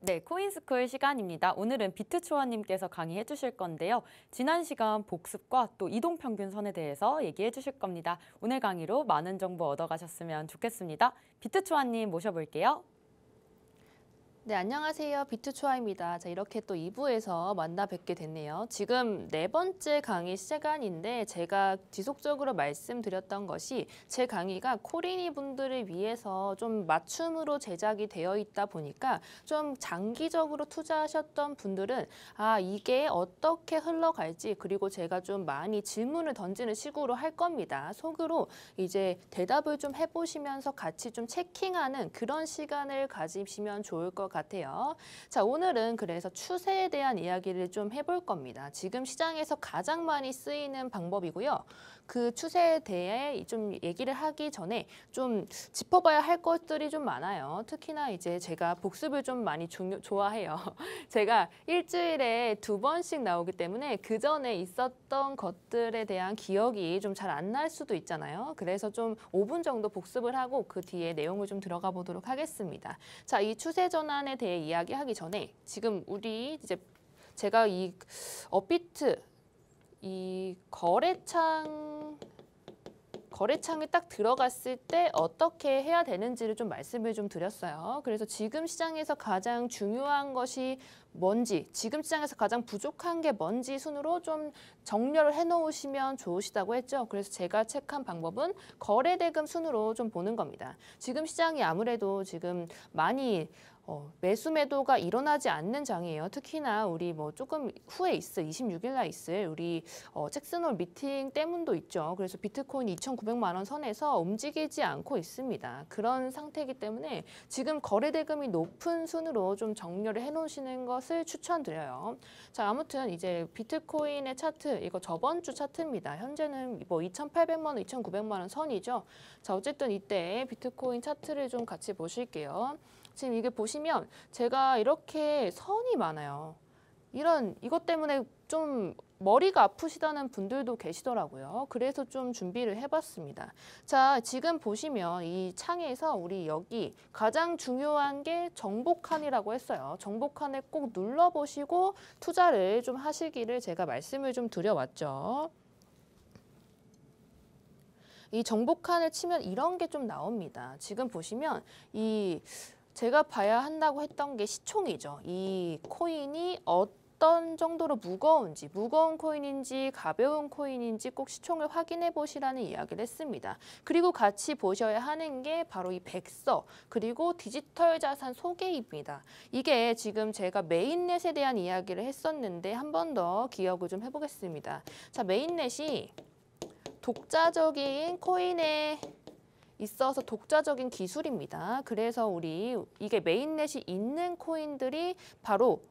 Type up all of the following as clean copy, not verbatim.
네, 코인스쿨 시간입니다. 오늘은 비트초아님께서 강의해 주실 건데요. 지난 시간 복습과 또 이동평균선에 대해서 얘기해 주실 겁니다. 오늘 강의로 많은 정보 얻어가셨으면 좋겠습니다. 비트초아님 모셔볼게요. 네, 안녕하세요. 비트초아입니다. 자, 이렇게 또 2부에서 만나 뵙게 됐네요. 지금 네 번째 강의 시간인데 제가 지속적으로 말씀드렸던 것이 제 강의가 코린이 분들을 위해서 좀 맞춤으로 제작이 되어 있다 보니까 좀 장기적으로 투자하셨던 분들은 이게 어떻게 흘러갈지 그리고 제가 좀 많이 질문을 던지는 식으로 할 겁니다. 속으로 이제 대답을 좀 해보시면서 같이 좀 체킹하는 그런 시간을 가지시면 좋을 것 같아요. 자, 오늘은 그래서 추세에 대한 이야기를 좀 해볼 겁니다. 지금 시장에서 가장 많이 쓰이는 방법이고요. 그 추세에 대해 좀 얘기를 하기 전에 좀 짚어봐야 할 것들이 좀 많아요. 특히나 이제 제가 복습을 좀 많이 좋아해요. 제가 일주일에 2번씩 나오기 때문에 그 전에 있었던 것들에 대한 기억이 좀 잘 안 날 수도 있잖아요. 그래서 좀 5분 정도 복습을 하고 그 뒤에 내용을 좀 들어가 보도록 하겠습니다. 자, 이 추세 전환에 대해 이야기하기 전에 지금 우리 이제 제가 이 업비트 이 거래창에 딱 들어갔을 때 어떻게 해야 되는지를 좀 말씀을 좀 드렸어요. 그래서 지금 시장에서 가장 중요한 것이 뭔지, 지금 시장에서 가장 부족한 게 뭔지 순으로 좀 정렬을 해놓으시면 좋으시다고 했죠. 그래서 제가 체크한 방법은 거래대금 순으로 좀 보는 겁니다. 지금 시장이 아무래도 지금 많이 매수 매도가 일어나지 않는 장이에요. 특히나 우리 뭐 조금 후에 26일 날 있을 우리 잭슨홀 미팅 때문도 있죠. 그래서 비트코인 2,900만 원 선에서 움직이지 않고 있습니다. 그런 상태이기 때문에 지금 거래대금이 높은 순으로 좀 정렬을 해놓으시는 것을 추천드려요. 자, 아무튼 이제 비트코인의 차트, 이거 저번 주 차트입니다. 현재는 뭐 2,800만 원, 2,900만 원 선이죠. 자, 어쨌든 이때 비트코인 차트를 좀 같이 보실게요. 지금 이게 보시면 제가 이렇게 선이 많아요. 이것 때문에 좀 머리가 아프시다는 분들도 계시더라고요. 그래서 좀 준비를 해봤습니다. 자, 지금 보시면 이 창에서 우리 여기 가장 중요한 게 정복칸이라고 했어요. 정복칸을 꼭 눌러보시고 투자를 좀 하시기를 제가 말씀을 좀 드려왔죠. 이 정복칸을 치면 이런 게 좀 나옵니다. 지금 보시면 제가 봐야 한다고 했던 게 시총이죠. 이 코인이 어떤 정도로 무거운 코인인지 가벼운 코인인지 꼭 시총을 확인해 보시라는 이야기를 했습니다. 그리고 같이 보셔야 하는 게 바로 이 백서 그리고 디지털 자산 소개입니다. 이게 지금 제가 메인넷에 대한 이야기를 했었는데 한 번 더 기억을 좀 해보겠습니다. 자, 메인넷이 독자적인 코인에 있어서 독자적인 기술입니다. 그래서 이게 메인넷이 있는 코인들이 바로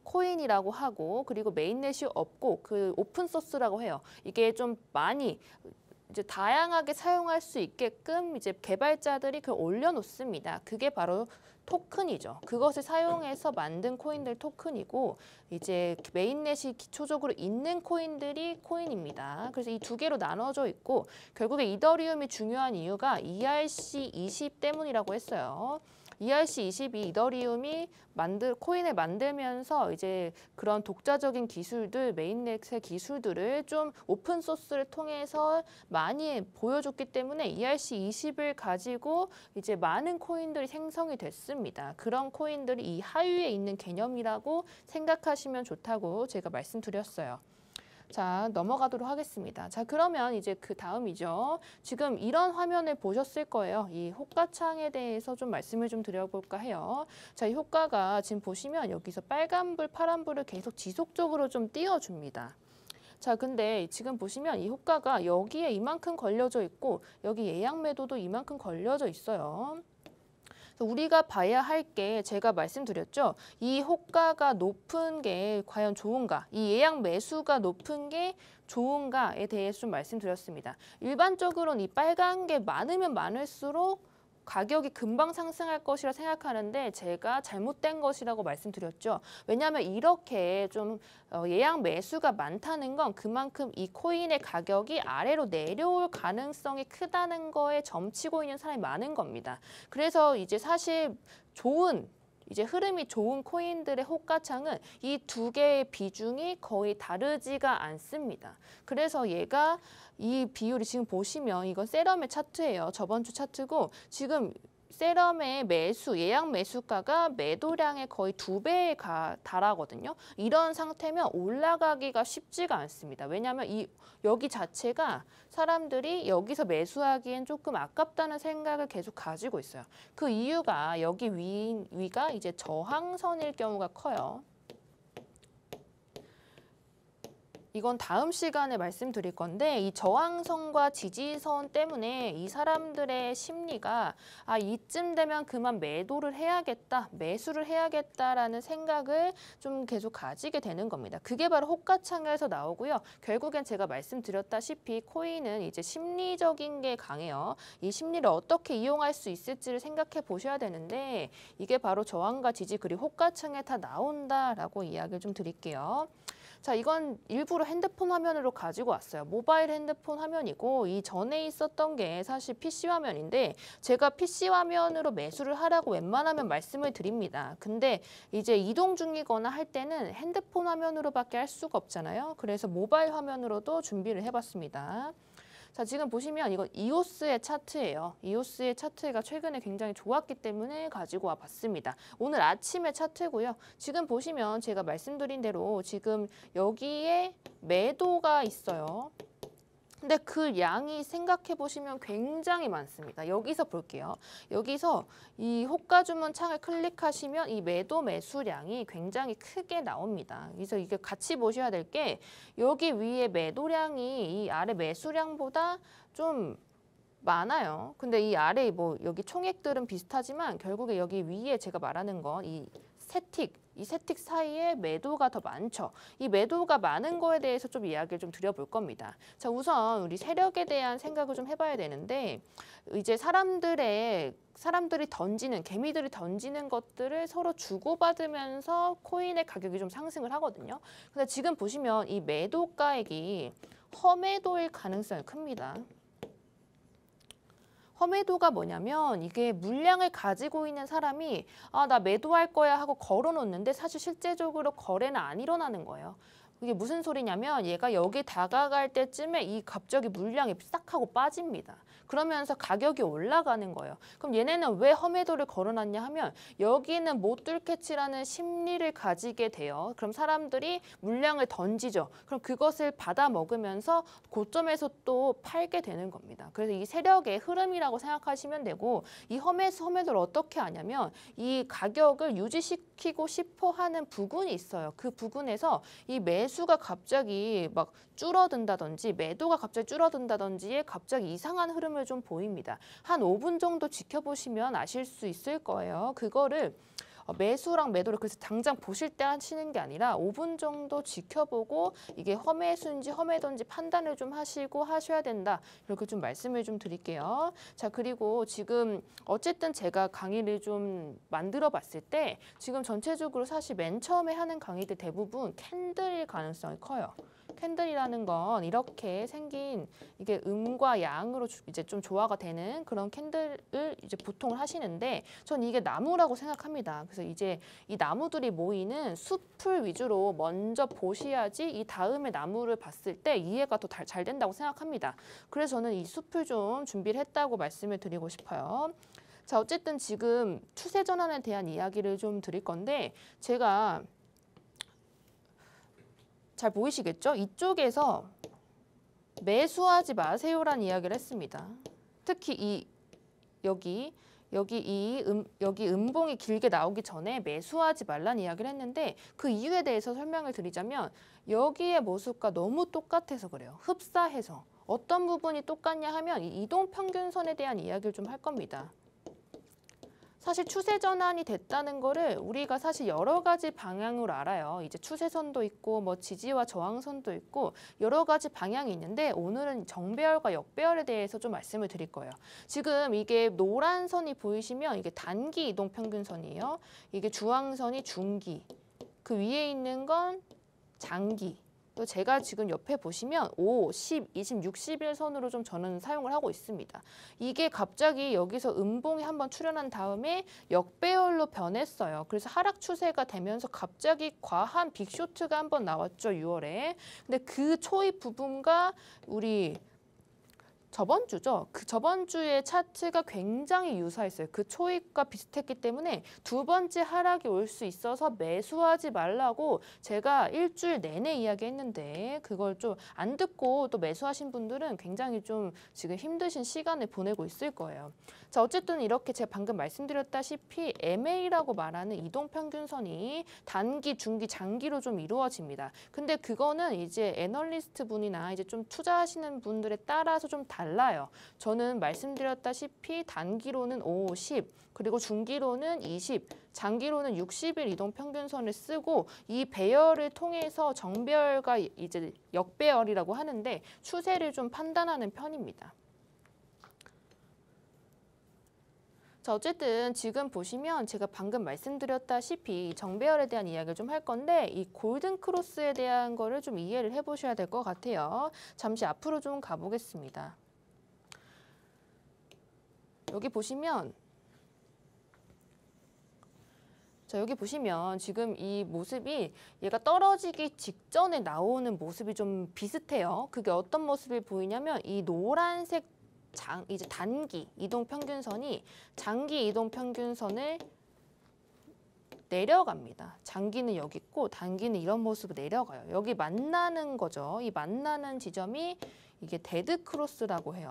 코인이라고 하고 그리고 메인넷이 없고 그 오픈소스라고 해요. 이게 좀 많이 이제 다양하게 사용할 수 있게끔 이제 개발자들이 그걸 올려놓습니다. 그게 바로 토큰이죠. 그것을 사용해서 만든 코인들 토큰이고 이제 메인넷이 기초적으로 있는 코인들이 코인입니다. 그래서 이 두 개로 나눠져 있고 결국에 이더리움이 중요한 이유가 ERC20 때문이라고 했어요. ERC20이 이더리움이 코인을 만들면서 이제 그런 독자적인 기술들, 메인넷의 기술들을 좀 오픈 소스를 통해서 많이 보여줬기 때문에 ERC20을 가지고 이제 많은 코인들이 생성이 됐습니다. 그런 코인들이 이 하위에 있는 개념이라고 생각하시면 좋다고 제가 말씀드렸어요. 자, 넘어가도록 하겠습니다. 자, 그러면 이제 그 다음이죠. 지금 이런 화면을 보셨을 거예요. 이 호가창에 대해서 좀 말씀을 좀 드려볼까 해요. 자, 이 호가가 지금 보시면 여기서 빨간불, 파란불을 계속 지속적으로 좀 띄워줍니다. 자, 근데 지금 보시면 이 호가가 여기에 이만큼 걸려져 있고 여기 예약 매도도 이만큼 걸려져 있어요. 우리가 봐야 할 게 제가 말씀드렸죠. 이 호가가 높은 게 과연 좋은가? 이 예약 매수가 높은 게 좋은가에 대해서 좀 말씀드렸습니다. 일반적으로는 이 빨간 게 많으면 많을수록 가격이 금방 상승할 것이라 생각하는데 제가 잘못된 것이라고 말씀드렸죠. 왜냐하면 이렇게 좀 예약 매수가 많다는 건 그만큼 이 코인의 가격이 아래로 내려올 가능성이 크다는 거에 점치고 있는 사람이 많은 겁니다. 그래서 이제 사실 좋은 이제 흐름이 좋은 코인들의 호가창은 이 두 개의 비중이 거의 다르지가 않습니다. 그래서 얘가 이 비율이 지금 보시면 이건 세럼의 차트예요. 저번 주 차트고 지금 세럼의 매수, 예약 매수가가 매도량의 거의 2배에 달하거든요. 이런 상태면 올라가기가 쉽지가 않습니다. 왜냐하면 여기 자체가 사람들이 여기서 매수하기엔 조금 아깝다는 생각을 계속 가지고 있어요. 그 이유가 여기 위가 이제 저항선일 경우가 커요. 이건 다음 시간에 말씀드릴 건데 이 저항선과 지지선 때문에 이 사람들의 심리가 이쯤 되면 그만 매도를 해야겠다, 매수를 해야겠다라는 생각을 좀 계속 가지게 되는 겁니다. 그게 바로 호가창에서 나오고요. 결국엔 제가 말씀드렸다시피 코인은 이제 심리적인 게 강해요. 이 심리를 어떻게 이용할 수 있을지를 생각해 보셔야 되는데 이게 바로 저항과 지지 그리고 호가창에 다 나온다라고 이야기를 좀 드릴게요. 자, 이건 일부러 핸드폰 화면으로 가지고 왔어요. 모바일 핸드폰 화면이고 이 전에 있었던 게 사실 PC 화면인데 제가 PC 화면으로 매수를 하라고 웬만하면 말씀을 드립니다. 근데 이제 이동 중이거나 할 때는 핸드폰 화면으로밖에 할 수가 없잖아요. 그래서 모바일 화면으로도 준비를 해봤습니다. 자, 지금 보시면 이건 이오스의 차트예요. 이오스의 차트가 최근에 굉장히 좋았기 때문에 가지고 와봤습니다. 오늘 아침의 차트고요. 지금 보시면 제가 말씀드린 대로 지금 여기에 매도가 있어요. 근데 그 양이 생각해 보시면 굉장히 많습니다. 여기서 볼게요. 여기서 이 호가 주문 창을 클릭하시면 이 매도 매수량이 굉장히 크게 나옵니다. 그래서 이게 같이 보셔야 될 게 여기 위에 매도량이 이 아래 매수량보다 좀 많아요. 근데 이 아래 뭐 여기 총액들은 비슷하지만 결국에 여기 위에 제가 말하는 건 이 세틱 사이에 매도가 더 많죠. 이 매도가 많은 거에 대해서 좀 이야기를 좀 드려볼 겁니다. 자, 우선 우리 세력에 대한 생각을 좀 해봐야 되는데 이제 사람들이 던지는 개미들이 던지는 것들을 서로 주고받으면서 코인의 가격이 좀 상승을 하거든요. 근데 지금 보시면 이 매도가액이 허매도일 가능성이 큽니다. 허매도가 뭐냐면 이게 물량을 가지고 있는 사람이 나 매도할 거야 하고 걸어놓는데 사실 실제적으로 거래는 안 일어나는 거예요. 이게 무슨 소리냐면 얘가 여기 다가갈 때쯤에 이 갑자기 물량이 싹 하고 빠집니다. 그러면서 가격이 올라가는 거예요. 그럼 얘네는 왜 허매도를 걸어놨냐 하면 여기는 못 뚫겠지라는 심리를 가지게 돼요. 그럼 사람들이 물량을 던지죠. 그럼 그것을 받아 먹으면서 고점에서 또 팔게 되는 겁니다. 그래서 이 세력의 흐름이라고 생각하시면 되고 이 허매도를 어떻게 하냐면 이 가격을 유지시키고 싶어 하는 부분이 있어요. 그 부분에서 이 매수가 갑자기 막 줄어든다든지 매도가 갑자기 줄어든다든지에 갑자기 이상한 흐름을 좀 보입니다. 한 5분 정도 지켜보시면 아실 수 있을 거예요. 그거를 매수랑 매도를 그래서 당장 보실 때 하시는 게 아니라 5분 정도 지켜보고 이게 허매수인지 허매도인지 판단을 좀 하시고 하셔야 된다. 이렇게 좀 말씀을 좀 드릴게요. 자, 그리고 지금 어쨌든 제가 강의를 좀 만들어 봤을 때 지금 전체적으로 사실 맨 처음에 하는 강의들 대부분 캔들일 가능성이 커요. 캔들이라는 건 이렇게 생긴 이게 음과 양으로 이제 좀 조화가 되는 그런 캔들을 이제 보통 하시는데 전 이게 나무라고 생각합니다. 그래서 이제 이 나무들이 모이는 숲을 위주로 먼저 보셔야지 이 다음에 나무를 봤을 때 이해가 더 잘 된다고 생각합니다. 그래서 저는 이 숲을 좀 준비를 했다고 말씀을 드리고 싶어요. 자, 어쨌든 지금 추세 전환에 대한 이야기를 좀 드릴 건데 제가 잘 보이시겠죠? 이쪽에서 매수하지 마세요라는 이야기를 했습니다. 특히 여기 음봉이 길게 나오기 전에 매수하지 말라는 이야기를 했는데 그 이유에 대해서 설명을 드리자면 여기의 모습과 너무 똑같아서 그래요. 흡사해서. 어떤 부분이 똑같냐 하면 이 이동평균선에 대한 이야기를 좀 할 겁니다. 사실 추세 전환이 됐다는 거를 우리가 사실 여러 가지 방향으로 알아요. 이제 추세선도 있고 뭐 지지와 저항선도 있고 여러 가지 방향이 있는데 오늘은 정배열과 역배열에 대해서 좀 말씀을 드릴 거예요. 지금 이게 노란 선이 보이시면 이게 단기 이동평균선이에요. 이게 주황선이 중기, 그 위에 있는 건 장기. 제가 지금 옆에 보시면 5, 10, 20, 60일 선으로 좀 저는 사용을 하고 있습니다. 이게 갑자기 여기서 음봉이 한번 출현한 다음에 역배열로 변했어요. 그래서 하락 추세가 되면서 갑자기 과한 빅쇼트가 한번 나왔죠, 6월에. 근데 그 초입 부분과 우리 저번 주죠. 그 저번 주의 차트가 굉장히 유사했어요. 그 초입과 비슷했기 때문에 두 번째 하락이 올 수 있어서 매수하지 말라고 제가 일주일 내내 이야기했는데 그걸 좀 안 듣고 또 매수하신 분들은 굉장히 좀 지금 힘드신 시간을 보내고 있을 거예요. 자, 어쨌든 이렇게 제가 방금 말씀드렸다시피 MA라고 말하는 이동평균선이 단기, 중기, 장기로 좀 이루어집니다. 근데 그거는 이제 애널리스트 분이나 이제 좀 투자하시는 분들에 따라서 좀 달라요. 저는 말씀드렸다시피 단기로는 5, 10, 그리고 중기로는 20, 장기로는 60일 이동평균선을 쓰고 이 배열을 통해서 정배열과 이제 역배열이라고 하는데 추세를 좀 판단하는 편입니다. 자, 어쨌든 지금 보시면 제가 방금 말씀드렸다시피 정배열에 대한 이야기를 좀 할 건데 이 골든 크로스에 대한 거를 좀 이해를 해보셔야 될 것 같아요. 잠시 앞으로 좀 가보겠습니다. 여기 보시면 지금 이 모습이 얘가 떨어지기 직전에 나오는 모습이 좀 비슷해요. 그게 어떤 모습이 보이냐면 이 노란색 이제 단기 이동평균선이 장기 이동평균선을 내려갑니다. 장기는 여기 있고 단기는 이런 모습으로 내려가요. 여기 만나는 거죠. 이 만나는 지점이 이게 데드크로스라고 해요.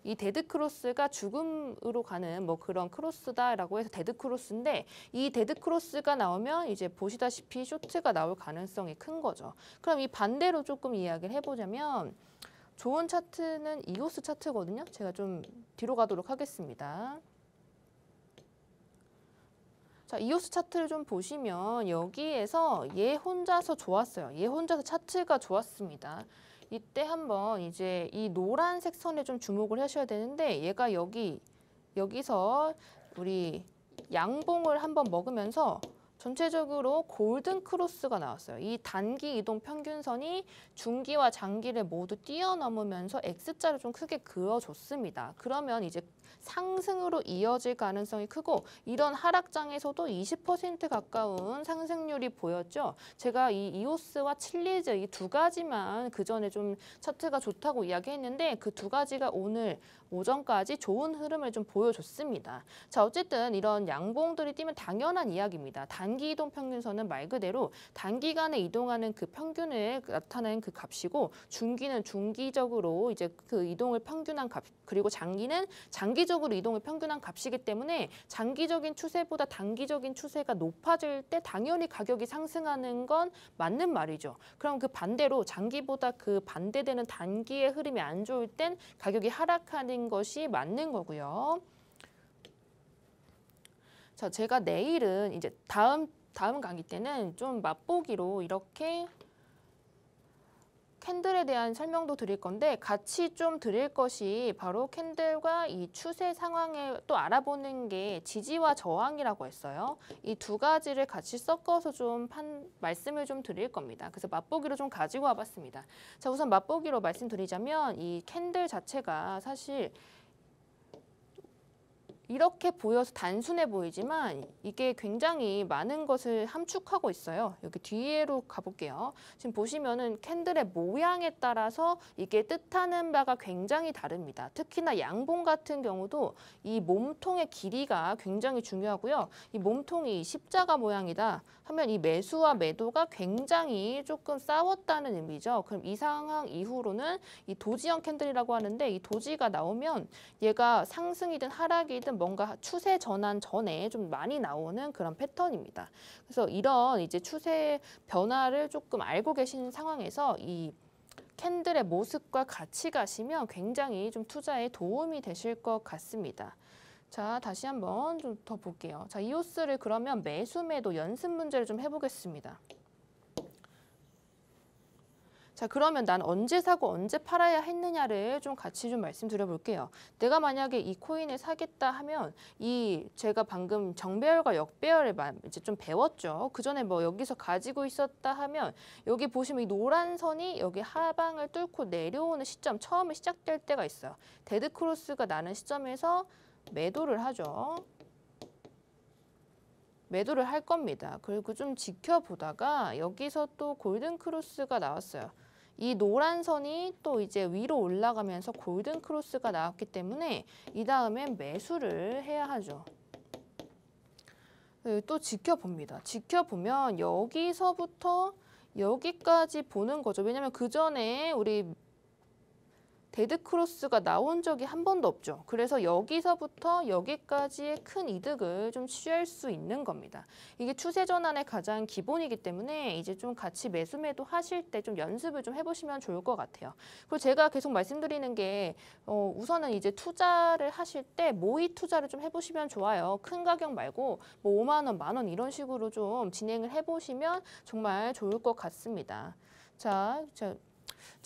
이 데드크로스가 죽음으로 가는 뭐 그런 크로스다라고 해서 데드크로스인데 이 데드크로스가 나오면 이제 보시다시피 쇼트가 나올 가능성이 큰 거죠. 그럼 이 반대로 조금 이야기를 해보자면 좋은 차트는 이오스 차트거든요. 제가 좀 뒤로 가도록 하겠습니다. 자, 이오스 차트를 좀 보시면 여기에서 얘 혼자서 좋았어요. 얘 혼자서 차트가 좋았습니다. 이때 한번 이제 이 노란색 선에 좀 주목을 하셔야 되는데 얘가 여기서 우리 양봉을 한번 먹으면서 전체적으로 골든 크로스가 나왔어요. 이 단기 이동 평균선이 중기와 장기를 모두 뛰어넘으면서 X자를 좀 크게 그어줬습니다. 그러면 이제 상승으로 이어질 가능성이 크고 이런 하락장에서도 20% 가까운 상승률이 보였죠. 제가 이 이오스와 칠리즈 이 두 가지만 그 전에 좀 차트가 좋다고 이야기했는데 그 두 가지가 오늘 오전까지 좋은 흐름을 좀 보여줬습니다. 자, 어쨌든 이런 양봉들이 뛰면 당연한 이야기입니다. 단기 이동 평균선은 말 그대로 단기간에 이동하는 그 평균을 나타내는 그 값이고 중기는 중기적으로 이제 그 이동을 평균한 값 그리고 장기는 장기적으로 이동을 평균한 값이기 때문에 장기적인 추세보다 단기적인 추세가 높아질 때 당연히 가격이 상승하는 건 맞는 말이죠. 그럼 그 반대로 장기보다 그 반대되는 단기의 흐름이 안 좋을 땐 가격이 하락하는 것이 맞는 거고요. 자, 제가 내일은 이제 다음 강의 때는 좀 맛보기로 이렇게 캔들에 대한 설명도 드릴 건데 같이 좀 드릴 것이 바로 캔들과 이 추세 상황을 또 알아보는 게 지지와 저항이라고 했어요. 이 두 가지를 같이 섞어서 좀 말씀을 좀 드릴 겁니다. 그래서 맛보기로 좀 가지고 와봤습니다. 자, 우선 맛보기로 말씀드리자면 이 캔들 자체가 사실 이렇게 보여서 단순해 보이지만 이게 굉장히 많은 것을 함축하고 있어요. 여기 뒤로 가볼게요. 지금 보시면은 캔들의 모양에 따라서 이게 뜻하는 바가 굉장히 다릅니다. 특히나 양봉 같은 경우도 이 몸통의 길이가 굉장히 중요하고요. 이 몸통이 십자가 모양이다 하면 이 매수와 매도가 굉장히 조금 싸웠다는 의미죠. 그럼 이 상황 이후로는 이 도지형 캔들이라고 하는데 이 도지가 나오면 얘가 상승이든 하락이든 뭔가 추세 전환 전에 좀 많이 나오는 그런 패턴입니다. 그래서 이런 이제 추세 변화를 조금 알고 계신 상황에서 이 캔들의 모습과 같이 가시면 굉장히 좀 투자에 도움이 되실 것 같습니다. 자, 다시 한번 좀 더 볼게요. 자, 이오스를 그러면 매수 매도 연습 문제를 좀 해보겠습니다. 자, 그러면 난 언제 사고 언제 팔아야 했느냐를 좀 같이 좀 말씀드려 볼게요. 내가 만약에 이 코인을 사겠다 하면 제가 방금 정배열과 역배열을 이제 좀 배웠죠. 그 전에 뭐 여기서 가지고 있었다 하면 여기 보시면 이 노란 선이 여기 하방을 뚫고 내려오는 시점, 처음에 시작될 때가 있어요. 데드 크로스가 나는 시점에서 매도를 하죠. 매도를 할 겁니다. 그리고 좀 지켜보다가 여기서 또 골든 크로스가 나왔어요. 이 노란 선이 또 이제 위로 올라가면서 골든 크로스가 나왔기 때문에 이 다음엔 매수를 해야 하죠. 또 지켜봅니다. 지켜보면 여기서부터 여기까지 보는 거죠. 왜냐면 그 전에 우리 데드 크로스가 나온 적이 한 번도 없죠. 그래서 여기서부터 여기까지의 큰 이득을 좀 취할 수 있는 겁니다. 이게 추세 전환의 가장 기본이기 때문에 이제 좀 같이 매수 매도 하실 때 좀 연습을 좀 해보시면 좋을 것 같아요. 그리고 제가 계속 말씀드리는 게 우선은 이제 투자를 하실 때 모의 투자를 좀 해보시면 좋아요. 큰 가격 말고 뭐 5만 원, 만 원 이런 식으로 좀 진행을 해보시면 정말 좋을 것 같습니다. 자,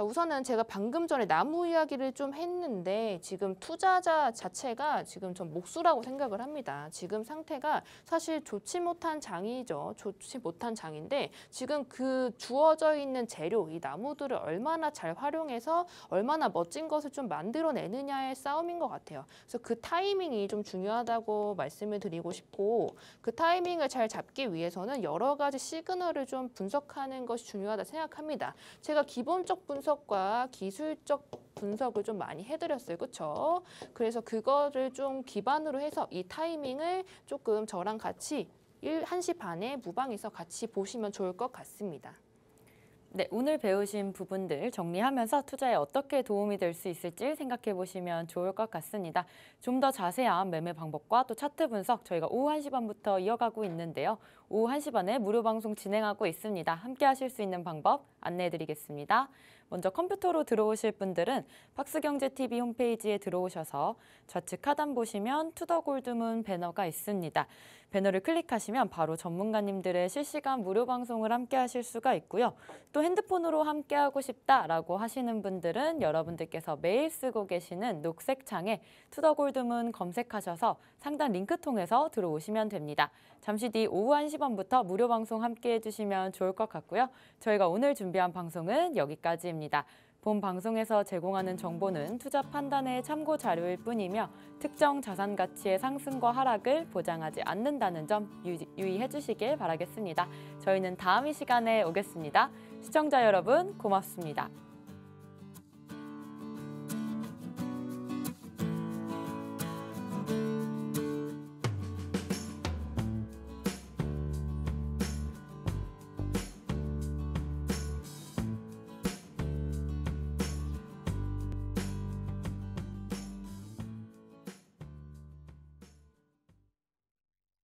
우선은 제가 방금 전에 나무 이야기를 좀 했는데 지금 투자자 자체가 지금 전 목수라고 생각을 합니다. 지금 상태가 사실 좋지 못한 장이죠. 좋지 못한 장인데 지금 그 주어져 있는 재료, 이 나무들을 얼마나 잘 활용해서 얼마나 멋진 것을 좀 만들어내느냐의 싸움인 것 같아요. 그래서 그 타이밍이 좀 중요하다고 말씀을 드리고 싶고 그 타이밍을 잘 잡기 위해서는 여러 가지 시그널을 좀 분석하는 것이 중요하다 생각합니다. 제가 기본적 분석과 기술적 분석을 좀 많이 해드렸어요. 그렇죠? 그래서 그거를 좀 기반으로 해서 이 타이밍을 조금 저랑 같이 1시 반에 무방에서 같이 보시면 좋을 것 같습니다. 네, 오늘 배우신 부분들 정리하면서 투자에 어떻게 도움이 될 수 있을지 생각해 보시면 좋을 것 같습니다. 좀 더 자세한 매매 방법과 또 차트 분석 저희가 오후 1시 반부터 이어가고 있는데요. 오후 1시 반에 무료 방송 진행하고 있습니다. 함께 하실 수 있는 방법 안내해 드리겠습니다. 먼저 컴퓨터로 들어오실 분들은 박스경제TV 홈페이지에 들어오셔서 좌측 하단 보시면 투더골드문 배너가 있습니다. 배너를 클릭하시면 바로 전문가님들의 실시간 무료 방송을 함께 하실 수가 있고요. 또 핸드폰으로 함께 하고 싶다라고 하시는 분들은 여러분들께서 매일 쓰고 계시는 녹색 창에 투더골드문 검색하셔서 상단 링크 통해서 들어오시면 됩니다. 잠시 뒤 오후 1시 반부터 무료 방송 함께 해주시면 좋을 것 같고요. 저희가 오늘 준비한 방송은 여기까지입니다. 본 방송에서 제공하는 정보는 투자 판단의 참고 자료일 뿐이며 특정 자산 가치의 상승과 하락을 보장하지 않는다는 점 유의해 주시길 바라겠습니다. 저희는 다음 이 시간에 오겠습니다. 시청자 여러분 고맙습니다.